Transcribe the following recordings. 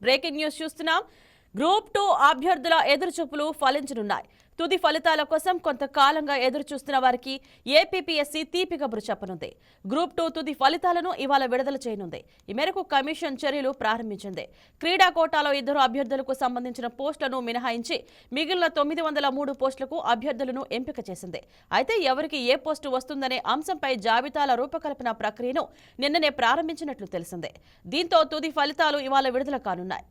Breaking news చూస్తున్నాం. Group 2 అభ్యర్థుల ఎదురుచూపులు ఫలించనున్నాయి. తుది ఫలితాల కోసం కొంతకాలంగా ఎదురు చూస్తున్న వారికి ఏపీపీఎస్సీ తీపి కబురు చెప్పనుంది. గ్రూప్ 2 తుది ఫలితాలను ఇవాళ విడుదల చేయనుంది. ఈ మేరకు కమిషన్ చర్యలు ప్రారంభించింది. క్రీడా కోటాలో 2 అభ్యర్థులకు సంబంధించిన పోస్టులను మినహాయించి మిగిలిన 903 పోస్టులకు అభ్యర్థులను ఎంపిక చేసింది. అయితే ఎవరికి ఏ పోస్టు వస్తుందనే అంశంపై జాబితాల రూపకల్పన ప్రక్రియను నిన్ననే ప్రారంభించినట్లు తెలిసిందే. దీంతో తుది ఫలితాలు ఇవాళ విడుదల కానున్నాయి.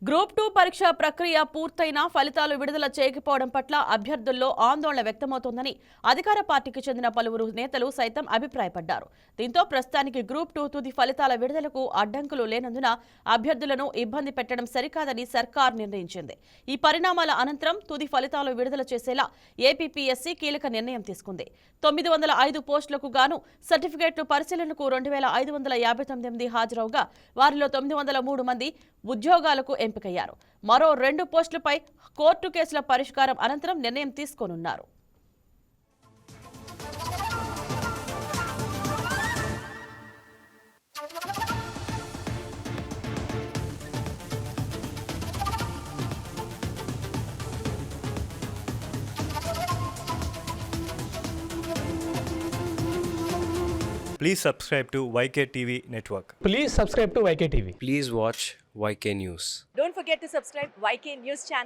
గ్రూప్ 2 పరీక్ష ప్రక్రియ పూర్తయినా ఫలితాలు విడుదల చేయకపోవడం పట్ల అభ్యర్థుల్లో ఆందోళన వ్యక్తమవుతోందని అధికార పార్టీకి చెందిన పలువురు నేతలు సైతం అభిప్రాయపడ్డారు. దీంతో ప్రస్తుతానికి గ్రూప్ 2 తుది ఫలితాల విడుదలకు అడ్డంకులు లేనందున అభ్యర్థులను ఇబ్బంది పెట్టడం సరికాదని సర్కార్ నిర్ణయించింది. ఈ పరిణామాల అనంతరం తుది ఫలితాలు విడుదల చేసేలా ఏపీపీఎస్సీ కీలక నిర్ణయం తీసుకుంది. 905 పోస్టులకు గాను సర్టిఫికేట్లు పరిశీలనకు 2559 మంది హాజరవగా వారిలో 903 మంది ఉద్యోగాలకు ఎంపికయ్యారు. మరో 2 పోస్టులపై కోర్టు కేసుల పరిష్కారం అనంతరం నిర్ణయం తీసుకోనున్నారు. Please subscribe to YK TV Network. Please subscribe to YK TV. Please watch YK News. Don't forget to subscribe YK News channel